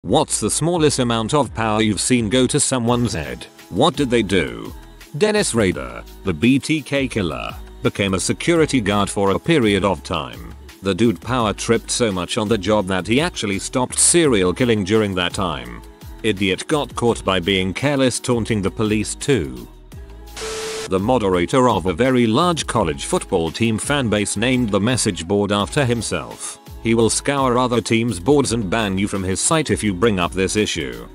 What's the smallest amount of power you've seen go to someone's head? What did they do? Dennis Rader, the BTK killer, became a security guard for a period of time. The dude power tripped so much on the job that he actually stopped serial killing during that time. Idiot got caught by being careless, taunting the police too. The moderator of a very large college football team fanbase named the message board after himself. He will scour other teams' boards and ban you from his site if you bring up this issue.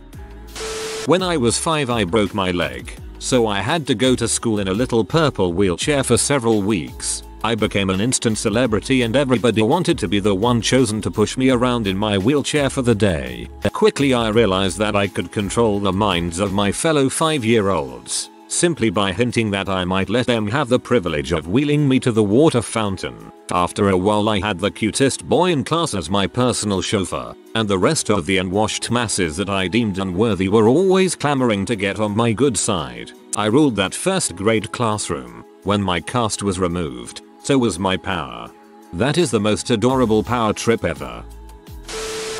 When I was 5 I broke my leg, so I had to go to school in a little purple wheelchair for several weeks. I became an instant celebrity and everybody wanted to be the one chosen to push me around in my wheelchair for the day. Quickly I realized that I could control the minds of my fellow 5-year-olds, simply by hinting that I might let them have the privilege of wheeling me to the water fountain. After a while I had the cutest boy in class as my personal chauffeur, and the rest of the unwashed masses that I deemed unworthy were always clamoring to get on my good side. I ruled that first grade classroom. When my cast was removed, so was my power. That is the most adorable power trip ever.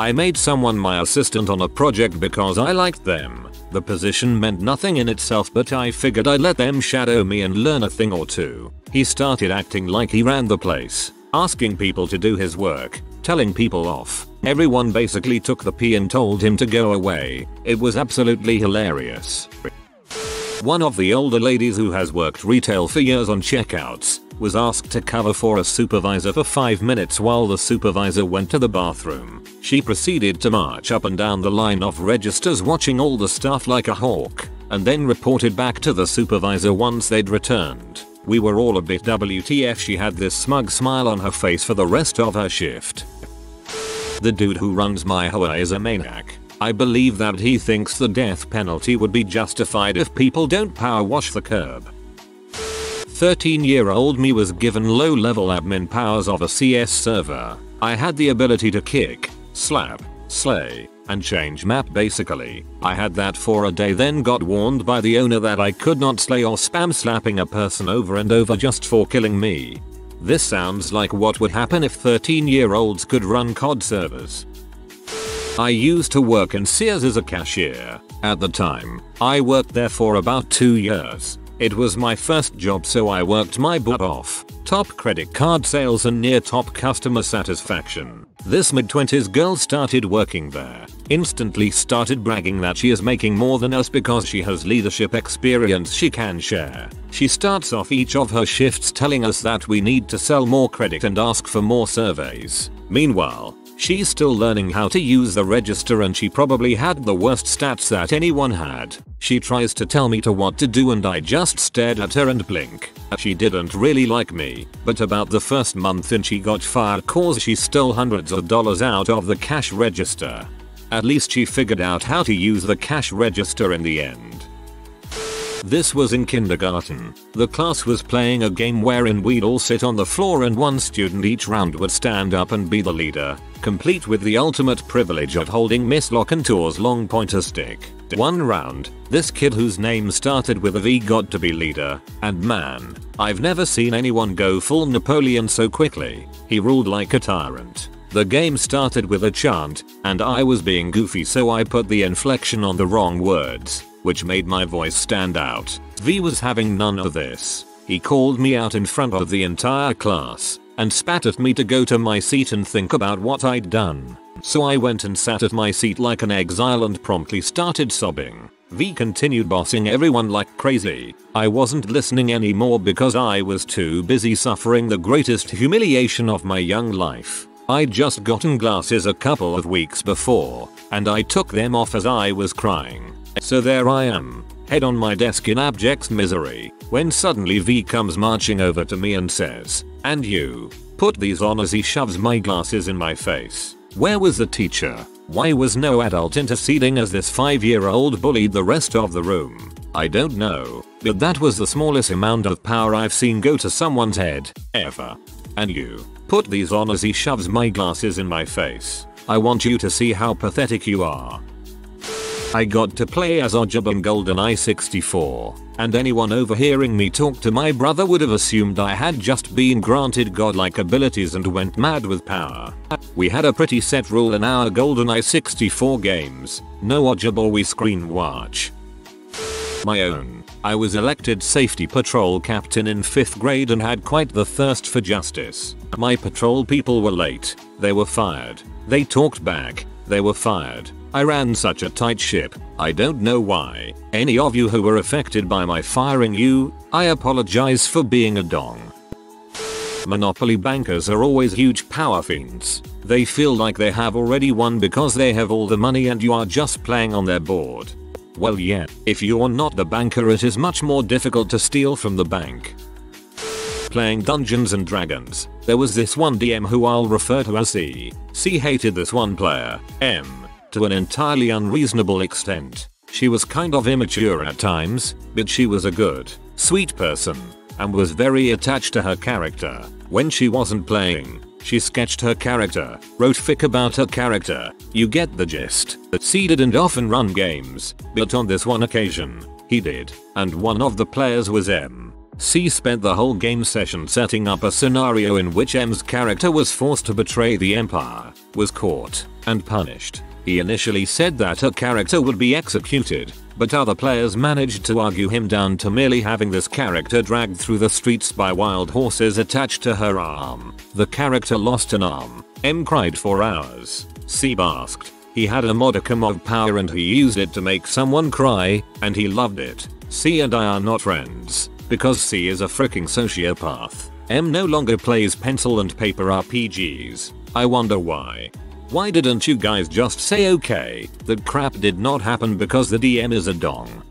I made someone my assistant on a project because I liked them. The position meant nothing in itself, but I figured I'd let them shadow me and learn a thing or two. He started acting like he ran the place, asking people to do his work, telling people off. Everyone basically took the pee and told him to go away. It was absolutely hilarious. One of the older ladies who has worked retail for years on checkouts was asked to cover for a supervisor for 5 minutes while the supervisor went to the bathroom. She proceeded to march up and down the line of registers watching all the stuff like a hawk, and then reported back to the supervisor once they'd returned. We were all a bit WTF. She had this smug smile on her face for the rest of her shift. The dude who runs my hoa is a maniac. I believe that he thinks the death penalty would be justified if people don't power wash the curb. 13-year-old me was given low-level admin powers of a CS server. I had the ability to kick, slap, slay, and change map basically. I had that for a day, then got warned by the owner that I could not slay or spam slapping a person over and over just for killing me. This sounds like what would happen if 13-year-olds could run COD servers. I used to work in Sears as a cashier. At the time, I worked there for about 2 years. It was my first job, so I worked my butt off. Top credit card sales and near top customer satisfaction. This mid-20s girl started working there. Instantly started bragging that she is making more than us because she has leadership experience she can share. She starts off each of her shifts telling us that we need to sell more credit and ask for more surveys. Meanwhile, she's still learning how to use the register and she probably had the worst stats that anyone had. She tries to tell me what to do and I just stared at her and blink. She didn't really like me, but about the first month in she got fired cause she stole hundreds of dollars out of the cash register. At least she figured out how to use the cash register in the end. This was in kindergarten. The class was playing a game wherein we'd all sit on the floor and one student each round would stand up and be the leader, complete with the ultimate privilege of holding Miss Lockentor's long pointer stick. One round, this kid whose name started with a V got to be leader, and man, I've never seen anyone go full Napoleon so quickly. He ruled like a tyrant. The game started with a chant, and I was being goofy so I put the inflection on the wrong words, which made my voice stand out. V was having none of this. He called me out in front of the entire class and spat at me to go to my seat and think about what I'd done. So I went and sat at my seat like an exile and promptly started sobbing. V continued bossing everyone like crazy. I wasn't listening anymore because I was too busy suffering the greatest humiliation of my young life. I'd just gotten glasses a couple of weeks before, and I took them off as I was crying. So there I am, head on my desk in abject misery, when suddenly V comes marching over to me and says, "And you, put these on," as he shoves my glasses in my face. Where was the teacher? Why was no adult interceding as this 5-year-old bullied the rest of the room? I don't know, but that was the smallest amount of power I've seen go to someone's head, ever. "And you, put these on," as he shoves my glasses in my face. I want you to see how pathetic you are. I got to play as Ojab in GoldenEye 64, and anyone overhearing me talk to my brother would have assumed I had just been granted godlike abilities and went mad with power. We had a pretty set rule in our GoldenEye 64 games: no Ojab or we screen watch. My own. I was elected safety patrol captain in 5th grade and had quite the thirst for justice. My patrol people were late. They were fired. They talked back. They were fired. I ran such a tight ship. I don't know why. Any of you who were affected by my firing I apologize for being a dong. Monopoly bankers are always huge power fiends. They feel like they have already won because they have all the money and you are just playing on their board. Well, yeah, if you're not the banker it is much more difficult to steal from the bank. Playing Dungeons and Dragons, there was this one DM who I'll refer to as C. C hated this one player, M, to an entirely unreasonable extent. She was kind of immature at times, but she was a good, sweet person, and was very attached to her character. When she wasn't playing, she sketched her character, wrote fic about her character. You get the gist. C didn't often run games, but on this one occasion, he did, and one of the players was M. C spent the whole game session setting up a scenario in which M's character was forced to betray the Empire, was caught, and punished. He initially said that her character would be executed, but other players managed to argue him down to merely having this character dragged through the streets by wild horses attached to her arm. The character lost an arm. M cried for hours. C basked. He had a modicum of power and he used it to make someone cry, and he loved it. C and I are not friends, because C is a freaking sociopath. M no longer plays pencil and paper RPGs. I wonder why. Why didn't you guys just say okay, that crap did not happen because the DM is a dong?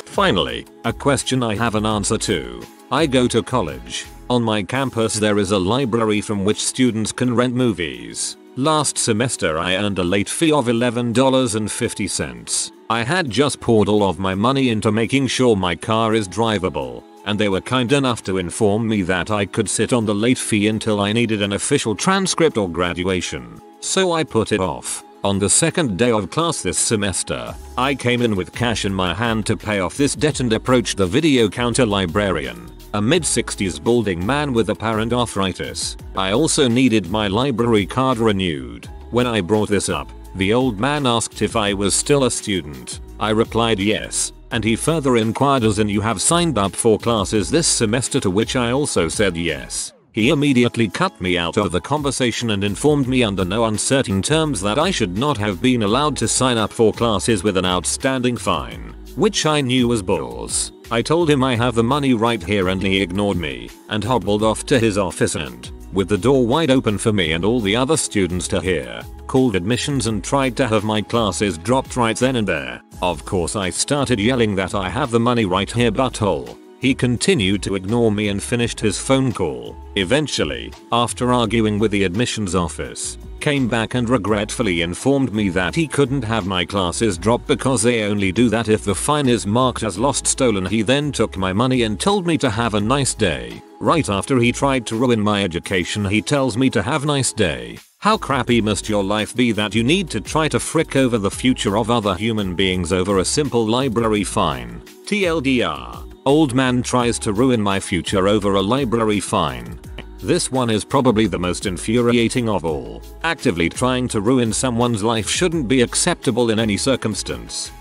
Finally, a question I have an answer to. I go to college. On my campus there is a library from which students can rent movies. Last semester I earned a late fee of $11.50. I had just poured all of my money into making sure my car is drivable, and they were kind enough to inform me that I could sit on the late fee until I needed an official transcript or graduation. So I put it off. On the second day of class this semester, I came in with cash in my hand to pay off this debt and approached the video counter librarian, a mid-60s balding man with apparent arthritis. I also needed my library card renewed. When I brought this up, the old man asked if I was still a student. I replied yes, and he further inquired as in you have signed up for classes this semester, to which I also said yes. He immediately cut me out of the conversation and informed me under no uncertain terms that I should not have been allowed to sign up for classes with an outstanding fine, which I knew was balls. I told him I have the money right here and he ignored me and hobbled off to his office and, with the door wide open for me and all the other students to hear, called admissions and tried to have my classes dropped right then and there. Of course I started yelling that I have the money right here, butthole. He continued to ignore me and finished his phone call. Eventually, after arguing with the admissions office, came back and regretfully informed me that he couldn't have my classes dropped because they only do that if the fine is marked as lost stolen. He then took my money and told me to have a nice day. Right after he tried to ruin my education, he tells me to have a nice day. How crappy must your life be that you need to try to frick over the future of other human beings over a simple library fine? TLDR. Old man tries to ruin my future over a library fine. This one is probably the most infuriating of all. Actively trying to ruin someone's life shouldn't be acceptable in any circumstance.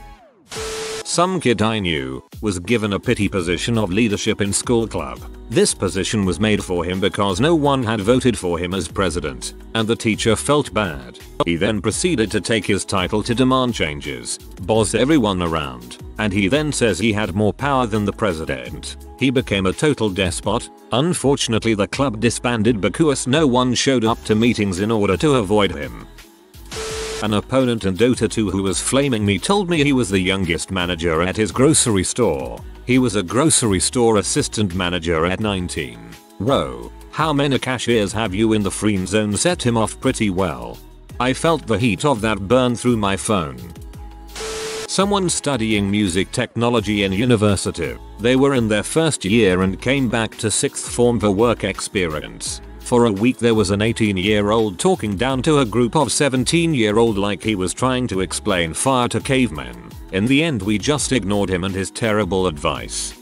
Some kid I knew was given a pity position of leadership in school club. This position was made for him because no one had voted for him as president, and the teacher felt bad. He then proceeded to take his title to demand changes, boss everyone around, and he then says he had more power than the president. He became a total despot. Unfortunately, the club disbanded because no one showed up to meetings in order to avoid him. An opponent in Dota 2 who was flaming me told me he was the youngest manager at his grocery store. He was a grocery store assistant manager at 19. Whoa, how many cashiers have you in the friend zone? Set him off pretty well. I felt the heat of that burn through my phone. Someone studying music technology in university. They were in their first year and came back to 6th form for work experience. For a week there was an 18-year-old talking down to a group of 17-year-old like he was trying to explain fire to cavemen. In the end we just ignored him and his terrible advice.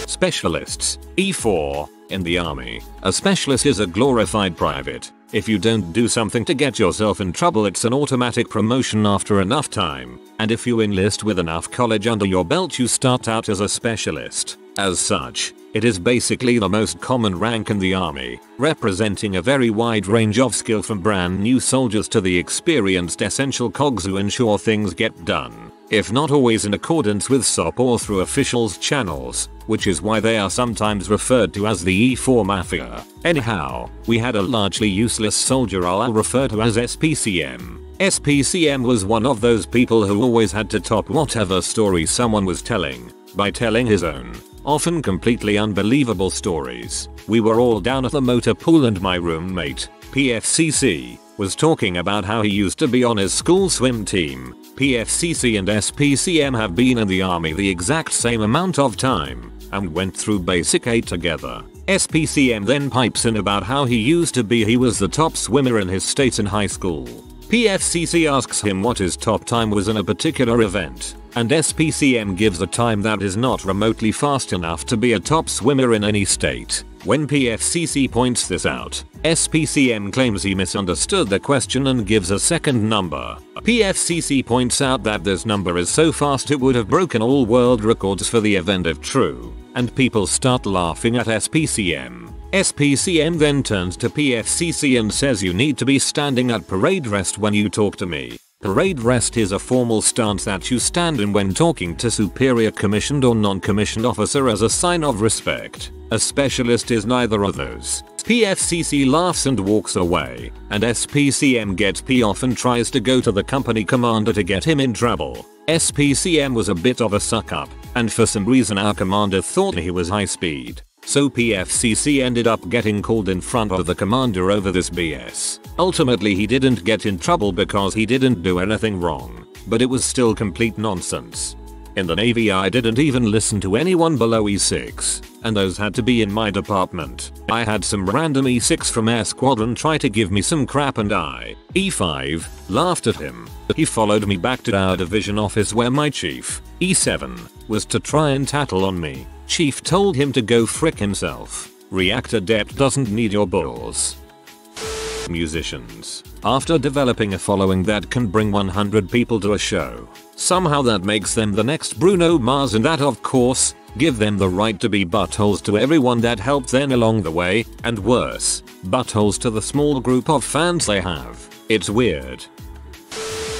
Specialists. E4. In the army, a specialist is a glorified private. If you don't do something to get yourself in trouble, it's an automatic promotion after enough time. And if you enlist with enough college under your belt, you start out as a specialist. As such, it is basically the most common rank in the army, representing a very wide range of skill from brand new soldiers to the experienced essential cogs who ensure things get done, if not always in accordance with SOP or through officials' channels, which is why they are sometimes referred to as the E4 Mafia. Anyhow, we had a largely useless soldier I'll refer to as SPCM. SPCM was one of those people who always had to top whatever story someone was telling, by telling his own, often completely unbelievable stories. We were all down at the motor pool and my roommate, PFCC, was talking about how he used to be on his school swim team. PFCC and SPCM have been in the army the exact same amount of time and went through basic 8 together. SPCM then pipes in about how he was the top swimmer in his state in high school. PFCC asks him what his top time was in a particular event, and SPCM gives a time that is not remotely fast enough to be a top swimmer in any state. When PFCC points this out, SPCM claims he misunderstood the question and gives a second number. PFCC points out that this number is so fast it would have broken all world records for the event if true, and people start laughing at SPCM. SPCM then turns to PFCC and says, "You need to be standing at parade rest when you talk to me." Parade rest is a formal stance that you stand in when talking to superior commissioned or non-commissioned officer as a sign of respect. A specialist is neither of those. PFCC laughs and walks away, and SPCM gets pee off and tries to go to the company commander to get him in trouble. SPCM was a bit of a suck up, and for some reason our commander thought he was high speed. So PFCC ended up getting called in front of the commander over this BS. Ultimately he didn't get in trouble because he didn't do anything wrong, but it was still complete nonsense. In the Navy I didn't even listen to anyone below E6, and those had to be in my department. I had some random E6 from Air Squadron try to give me some crap and I, E5, laughed at him. He followed me back to our division office where my chief, E7, was to try and tattle on me. Chief told him to go frick himself. Reactor depth doesn't need your balls. Musicians. After developing a following that can bring 100 people to a show, somehow that makes them the next Bruno Mars, and that of course give them the right to be buttholes to everyone that helped them along the way, and worse, buttholes to the small group of fans they have. It's weird.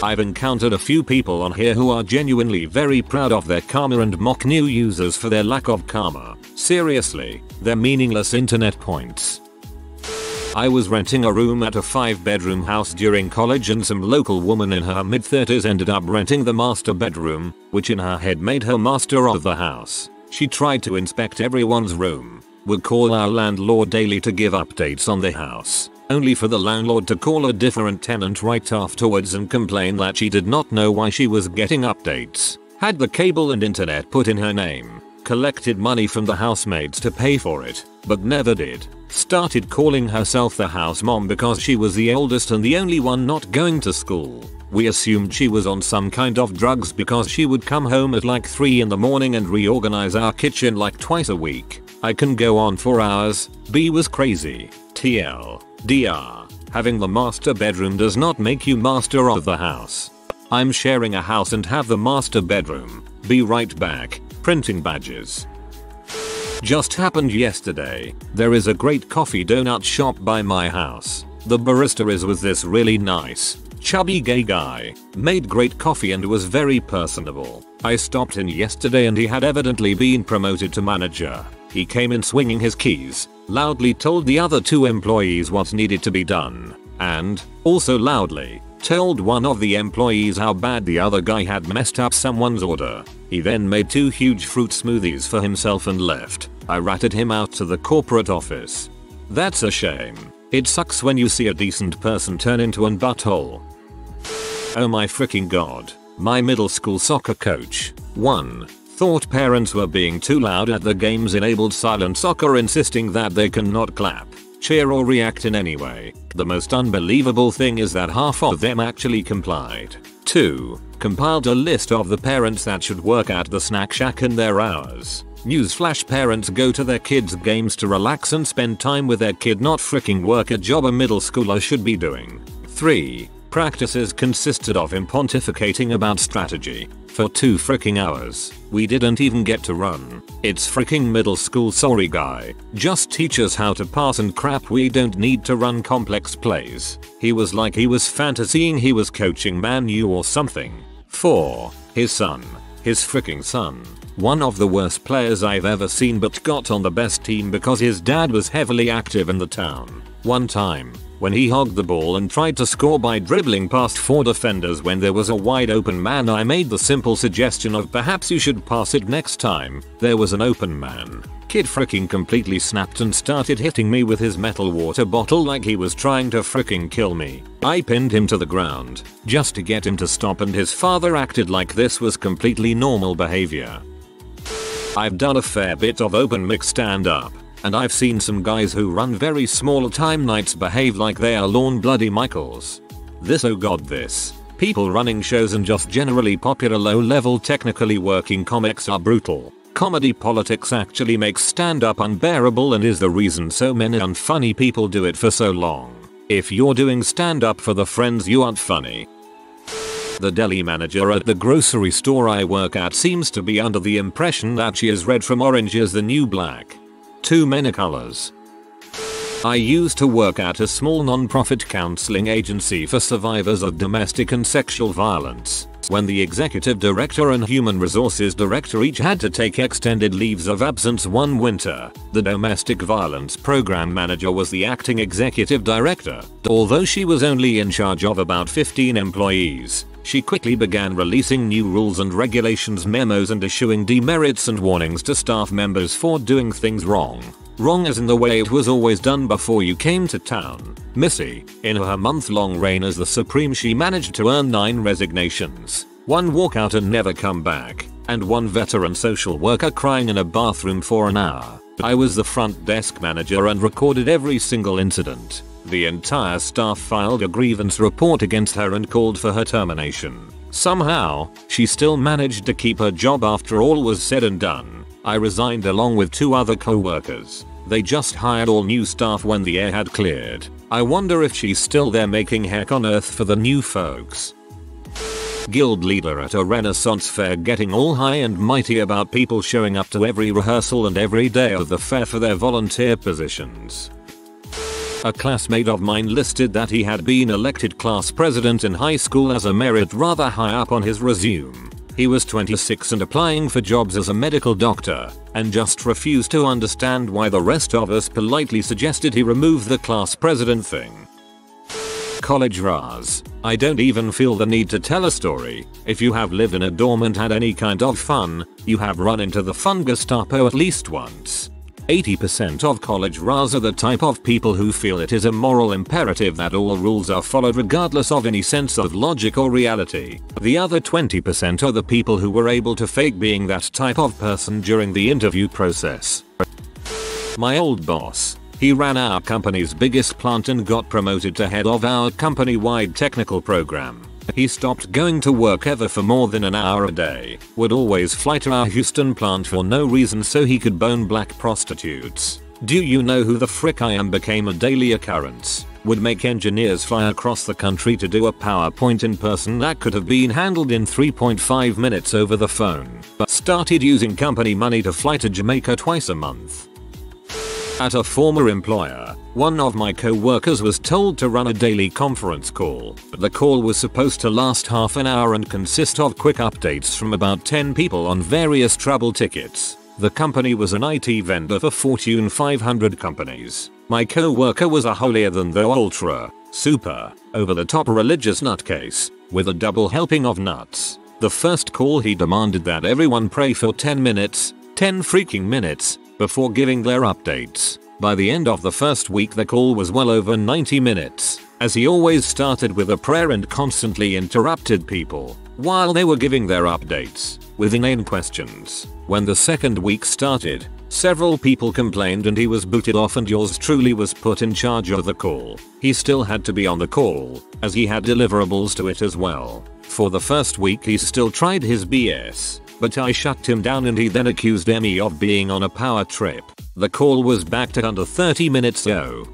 I've encountered a few people on here who are genuinely very proud of their karma and mock new users for their lack of karma. Seriously, they're meaningless internet points. I was renting a room at a 5-bedroom house during college, and some local woman in her mid-30s ended up renting the master bedroom, which in her head made her master of the house. She tried to inspect everyone's room, would call our landlord daily to give updates on the house, only for the landlord to call a different tenant right afterwards and complain that she did not know why she was getting updates, had the cable and internet put in her name, collected money from the housemaids to pay for it, but never did, started calling herself the house mom because she was the oldest and the only one not going to school. We assumed she was on some kind of drugs because she would come home at like 3 in the morning and reorganize our kitchen like twice a week. I can go on for hours. B was crazy. TL. DR. Having the master bedroom does not make you master of the house. I'm sharing a house and have the master bedroom. Be right back. Printing badges. Just happened yesterday. There is a great coffee donut shop by my house. The barista was this really nice, chubby gay guy. Made great coffee and was very personable. I stopped in yesterday and he had evidently been promoted to manager. He came in swinging his keys, loudly told the other 2 employees what needed to be done, and, also loudly, told one of the employees how bad the other guy had messed up someone's order. He then made 2 huge fruit smoothies for himself and left. I ratted him out to the corporate office. That's a shame. It sucks when you see a decent person turn into an butthole. Oh my freaking god. My middle school soccer coach, 1, thought parents were being too loud at the games, enabled silent soccer insisting that they cannot clap. cheer or react in any way. The most unbelievable thing is that half of them actually complied. 2. Compiled a list of the parents that should work at the snack shack in their hours. Newsflash: parents go to their kids' games to relax and spend time with their kid, not freaking work a job a middle schooler should be doing. 3. Practices consisted of him pontificating about strategy for 2 freaking hours. We didn't even get to run. It's freaking middle school, sorry guy. Just teach us how to pass and crap, we don't need to run complex plays. He was like he was fantasying he was coaching Man U or something. 4. His son. His freaking son. One of the worst players I've ever seen, but got on the best team because his dad was heavily active in the town. One time, when he hogged the ball and tried to score by dribbling past 4 defenders when there was a wide open man, I made the simple suggestion of perhaps you should pass it next time there was an open man. Kid freaking completely snapped and started hitting me with his metal water bottle like he was trying to freaking kill me. I pinned him to the ground just to get him to stop, and his father acted like this was completely normal behavior. I've done a fair bit of open mic stand up, and I've seen some guys who run very small time nights behave like they are Lorne Bloody Michaels. Oh god, this. People running shows and just generally popular low-level technically working comics are brutal. Comedy politics actually makes stand-up unbearable and is the reason so many unfunny people do it for so long. If you're doing stand-up for the friends you aren't funny. The deli manager at the grocery store I work at seems to be under the impression that she is red from orange is the new black. Too many colors. I used to work at a small non-profit counseling agency for survivors of domestic and sexual violence. When the executive director and human resources director each had to take extended leaves of absence one winter, the domestic violence program manager was the acting executive director. Although she was only in charge of about 15 employees, she quickly began releasing new rules and regulations memos and issuing demerits and warnings to staff members for doing things wrong. Wrong as in the way it was always done before you came to town. Missy, in her month-long reign as the Supreme, she managed to earn 9 resignations, 1 walkout and never come back, and 1 veteran social worker crying in a bathroom for an hour. I was the front desk manager and recorded every single incident. The entire staff filed a grievance report against her and called for her termination. Somehow, she still managed to keep her job after all was said and done. I resigned along with 2 other co-workers. They just hired all new staff when the air had cleared. I wonder if she's still there making heck on earth for the new folks. Guild leader at a Renaissance fair getting all high and mighty about people showing up to every rehearsal and every day of the fair for their volunteer positions. A classmate of mine listed that he had been elected class president in high school as a merit rather high up on his resume. He was 26 and applying for jobs as a medical doctor, and just refused to understand why the rest of us politely suggested he remove the class president thing. College Raz. I don't even feel the need to tell a story. If you have lived in a dorm and had any kind of fun, you have run into the fun Gestapo at least once. 80% of college Raz are the type of people who feel it is a moral imperative that all rules are followed regardless of any sense of logic or reality. The other 20% are the people who were able to fake being that type of person during the interview process. My old boss. He ran our company's biggest plant and got promoted to head of our company-wide technical program. He stopped going to work ever for more than an hour a day, would always fly to our Houston plant for no reason so he could bone black prostitutes. Do you know who the frick I am became a daily occurrence. Would make engineers fly across the country to do a PowerPoint in person that could have been handled in 3.5 minutes over the phone, but started using company money to fly to Jamaica twice a month. At a former employer, one of my co-workers was told to run a daily conference call. The call was supposed to last half an hour and consist of quick updates from about 10 people on various trouble tickets. The company was an IT vendor for Fortune 500 companies. My co-worker was a holier-than-thou ultra, super, over-the-top religious nutcase, with a double helping of nuts. The first call he demanded that everyone pray for 10 minutes, 10 freaking minutes, before giving their updates. By the end of the first week the call was well over 90 minutes, as he always started with a prayer and constantly interrupted people while they were giving their updates with inane questions. When the second week started, Several people complained and he was booted off, and yours truly was put in charge of the call. He still had to be on the call, as he had deliverables to it as well. For the first week he still tried his BS, but I shut him down and he then accused me of being on a power trip. The call was back to under 30 minutes ago.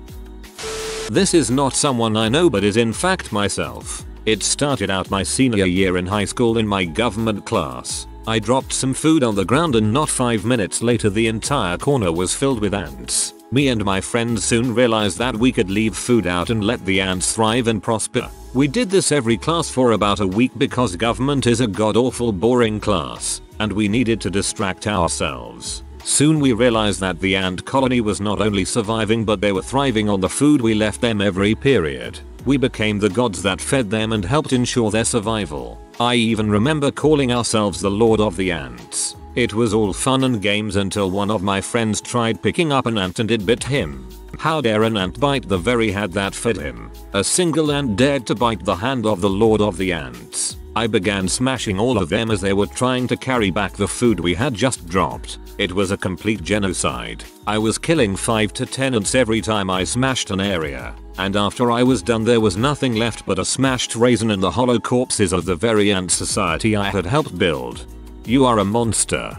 This is not someone I know but is in fact myself. It started out my senior year in high school in my government class. I dropped some food on the ground and not 5 minutes later the entire corner was filled with ants. Me and my friends soon realized that we could leave food out and let the ants thrive and prosper. We did this every class for about a week because government is a god-awful boring class, and we needed to distract ourselves. Soon we realized that the ant colony was not only surviving but they were thriving on the food we left them every period. We became the gods that fed them and helped ensure their survival. I even remember calling ourselves the Lord of the Ants. It was all fun and games until one of my friends tried picking up an ant and it bit him. How dare an ant bite the very hand that fed him? A single ant dared to bite the hand of the Lord of the Ants. I began smashing all of them as they were trying to carry back the food we had just dropped. It was a complete genocide. I was killing 5 to 10 ants every time I smashed an area. And after I was done there was nothing left but a smashed raisin and the hollow corpses of the very ant society I had helped build. You are a monster.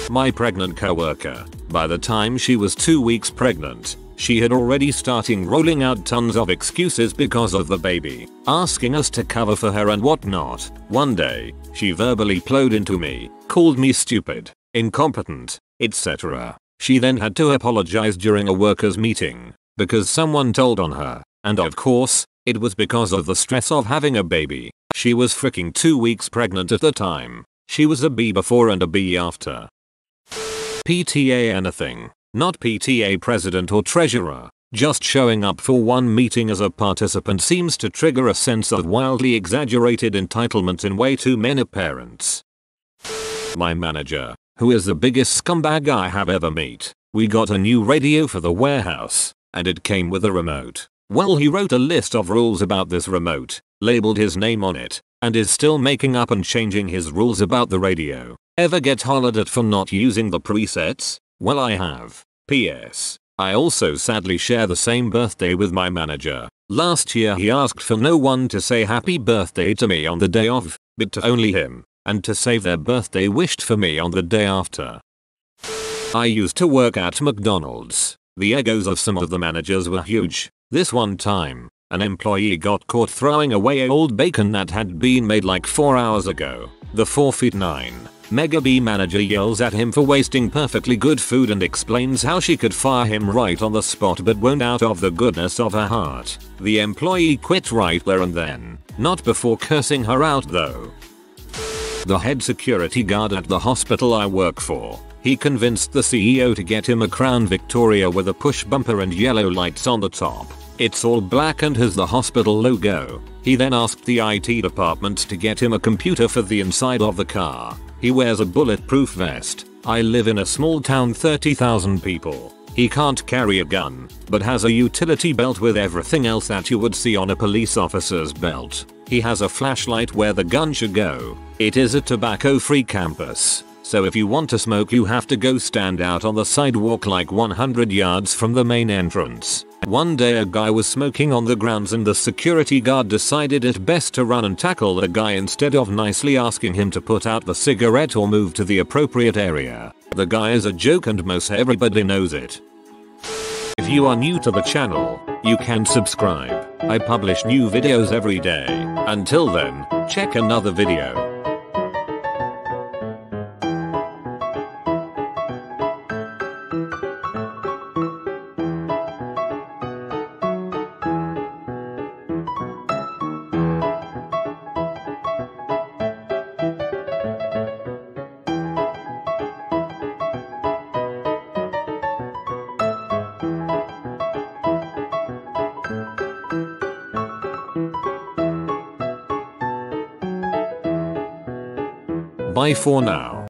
My pregnant coworker. By the time she was 2 weeks pregnant, she had already started rolling out tons of excuses because of the baby, asking us to cover for her and whatnot. One day, she verbally plowed into me, called me stupid, incompetent, etc. She then had to apologize during a workers' meeting because someone told on her, and of course, it was because of the stress of having a baby. She was freaking 2 weeks pregnant at the time. She was a B before and a B after. PTA anything. Not PTA president or treasurer. Just showing up for one meeting as a participant seems to trigger a sense of wildly exaggerated entitlement in way too many parents. My manager, who is the biggest scumbag I have ever met. We got a new radio for the warehouse, and it came with a remote. Well, he wrote a list of rules about this remote, labeled his name on it, and is still making up and changing his rules about the radio. Ever get hollered at for not using the presets? Well, I have. P.S. I also sadly share the same birthday with my manager. Last year he asked for no one to say happy birthday to me on the day of, but to only him, and to save their birthday wished for me on the day after. I used to work at McDonald's. The egos of some of the managers were huge. This one time, an employee got caught throwing away old bacon that had been made like 4 hours ago. The 4'9" Mega B manager yells at him for wasting perfectly good food and explains how she could fire him right on the spot but won't out of the goodness of her heart. The employee quit right there and then, not before cursing her out though. The head security guard at the hospital I work for. He convinced the CEO to get him a Crown Victoria with a push bumper and yellow lights on the top. It's all black and has the hospital logo. He then asked the IT department to get him a computer for the inside of the car. He wears a bulletproof vest. I live in a small town 30,000 people. He can't carry a gun, but has a utility belt with everything else that you would see on a police officer's belt. He has a flashlight where the gun should go. It is a tobacco-free campus, so if you want to smoke you have to go stand out on the sidewalk like 100 yards from the main entrance. One day a guy was smoking on the grounds and the security guard decided it best to run and tackle the guy instead of nicely asking him to put out the cigarette or move to the appropriate area. The guy is a joke and most everybody knows it. If you are new to the channel, you can subscribe. I publish new videos every day. Until then, check another video. Bye for now.